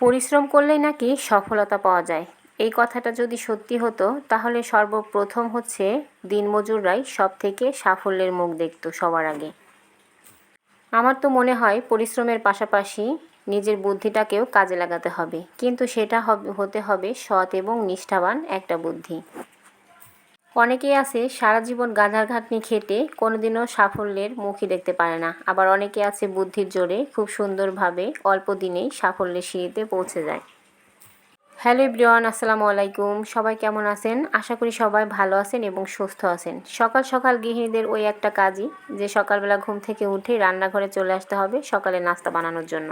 পরিশ্রম করলেই নাকি সফলতা পাওয়া যায়। এই কথাটা যদি সত্যি হতো তাহলে সর্বপ্রথম হচ্ছে দিনমজুররাই সবথেকে সাফল্যের মুখ দেখত সবার আগে। আমার তো মনে হয় পরিশ্রমের পাশাপাশি নিজের বুদ্ধিটাকেও কাজে লাগাতে হবে, কিন্তু সেটা হতে হবে সৎ এবং নিষ্ঠাবান একটা বুদ্ধি। অনেকেই আছে সারা জীবন গাধার খাটনি খেটে কোনোদিনও সাফল্যের মুখই দেখতে পারে না, আবার অনেকে আছে বুদ্ধির জোরে খুব সুন্দরভাবে অল্প দিনেই সাফল্যের সিঁড়িতে পৌঁছে যায়। হ্যালো এভরিওয়ান, আসসালামু আলাইকুম। সবাই কেমন আছেন? আশা করি সবাই ভালো আছেন এবং সুস্থ আছেন। সকাল সকাল গৃহিণীদের ওই একটা কাজই যে সকালবেলা ঘুম থেকে উঠে রান্নাঘরে চলে আসতে হবে সকালে নাস্তা বানানোর জন্য।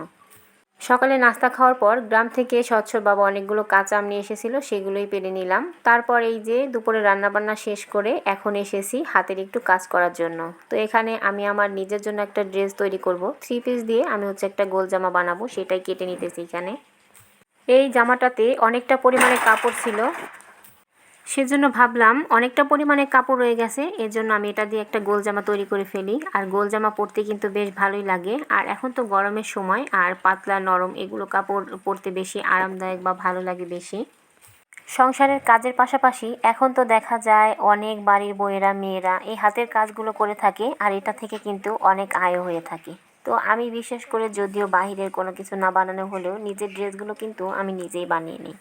সকালে নাস্তা খাওয়ার পর গ্রাম থেকে সচ্ছর বাবা অনেকগুলো কাঁচা আম নিয়ে এসেছিল, সেগুলোই পেড়ে নিলাম। তারপর এই যে দুপুরে রান্নাবান্না শেষ করে এখন এসেছি হাতের একটু কাজ করার জন্য। তো এখানে আমি আমার নিজের জন্য একটা ড্রেস তৈরি করব। 3 পিস দিয়ে আমি হচ্ছে একটা গোল জামা বানাবো, সেটাই কেটে নিতেছি এখানে। এই জামাটাতে অনেকটা পরিমাণে কাপড় ছিল, সেজন্য ভাবলাম অনেকটা পরিমাণে কাপড় রয়ে গেছে, এর জন্য আমি এটা দিয়ে একটা গোল জামা তৈরি করে ফেলি। আর গোল জামা পরতে কিন্তু বেশ ভালোই লাগে, আর এখন তো গরমের সময় আর পাতলা নরম এগুলো কাপড় পরতে বেশি আরামদায়ক বা ভালো লাগে বেশি। সংসারের কাজের পাশাপাশি এখন তো দেখা যায় অনেক বাড়ির বউয়েরা মেয়েরা এই হাতের কাজগুলো করে থাকে, আর এটা থেকে কিন্তু অনেক আয় হয়ে থাকে। তো আমি বিশেষ করে যদিও বাহিরের কোনো কিছু না বানানো হলেও নিজের ড্রেসগুলো কিন্তু আমি নিজেই বানিয়ে নিই।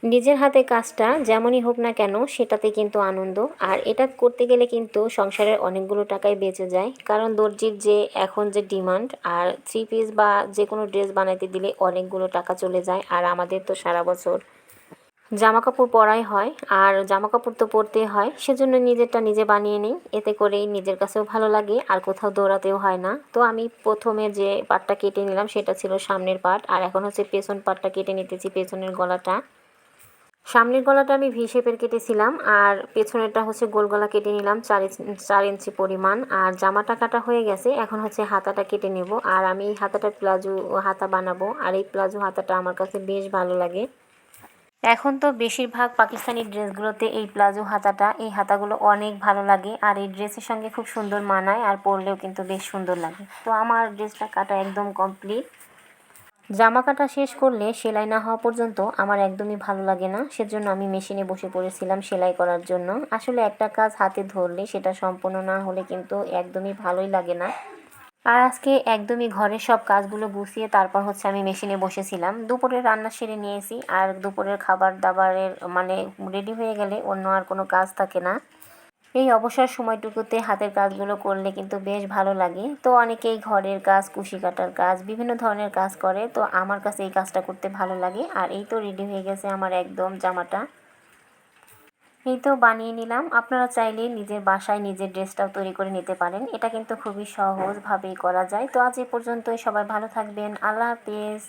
নিজের হাতে কাজটা যেমনই হোক না কেন সেটাতে কিন্তু আনন্দ, আর এটা করতে গেলে কিন্তু সংসারের অনেকগুলো টাকাই বেঁচে যায়, কারণ দর্জির যে এখন যে ডিমান্ড, আর 3 পিস বা যে কোনো ড্রেস বানাইতে দিলে অনেকগুলো টাকা চলে যায়। আর আমাদের তো সারা বছর জামা কাপড় পরাই হয়, আর জামা কাপড় তো পরতেই হয়, সেজন্য নিজেরটা নিজে বানিয়ে নিই। এতে করেই নিজের কাছেও ভালো লাগে আর কোথাও দৌড়াতেও হয় না। তো আমি প্রথমে যে পাটটা কেটে নিলাম সেটা ছিল সামনের পাট, আর এখন হচ্ছে পেছন পাটটা কেটে নিতেছি, পেছনের গলাটা। সামনের গলাটা আমি ভি শেপের কেটেছিলাম, আর পেছনেরটা হচ্ছে গোল গলা কেটে নিলাম 4 ইঞ্চি পরিমাণ। আর জামাটা কাটা হয়ে গেছে, এখন হচ্ছে হাতাটা কেটে নেব। আর আমি এই হাতাটা প্লাজো হাতা বানাবো, আর এই প্লাজো হাতাটা আমার কাছে বেশ ভালো লাগে। এখন তো বেশিরভাগ পাকিস্তানি ড্রেসগুলোতে এই প্লাজো হাতাটা, এই হাতাগুলো অনেক ভালো লাগে, আর এই ড্রেসের সঙ্গে খুব সুন্দর মানায়, আর পরলেও কিন্তু বেশ সুন্দর লাগে। তো আমার ড্রেসটা কাটা একদম কমপ্লিট। জামা কাটা শেষ করলে সেলাই না হওয়া পর্যন্ত আমার একদমই ভালো লাগে না, সেজন্য আমি মেশিনে বসে পড়েছিলাম সেলাই করার জন্য। আসলে একটা কাজ হাতে ধরলে সেটা সম্পূর্ণ না হলে কিন্তু একদমই ভালোই লাগে না। আর আজকে একদমই ঘরের সব কাজগুলো গুছিয়ে তারপর হচ্ছে আমি মেশিনে বসেছিলাম। দুপুরের রান্না সেরে নিয়েছি, আর দুপুরের খাবার দাবারের মানে রেডি হয়ে গেলে অন্য আর কোনো কাজ থাকে না। এই অবসর সময়টুকুতে হাতের কাজগুলো করলে কিন্তু বেশ ভালো লাগে। তো অনেকেই ঘরের কাজ, কুশি কাটার কাজ, বিভিন্ন ধরনের কাজ করে, তো আমার কাছে এই কাজটা করতে ভালো লাগে। আর এই তো রেডি হয়ে গেছে আমার একদম জামাটা। এই তো বানিয়ে নিলাম। আপনারা চাইলে নিজের বাসায় নিজের ড্রেসটাও তৈরি করে নিতে পারেন, এটা কিন্তু খুবই সহজভাবেই করা যায়। তো আজ এ পর্যন্তই, সবাই ভালো থাকবেন। আল্লাহ হাফেজ।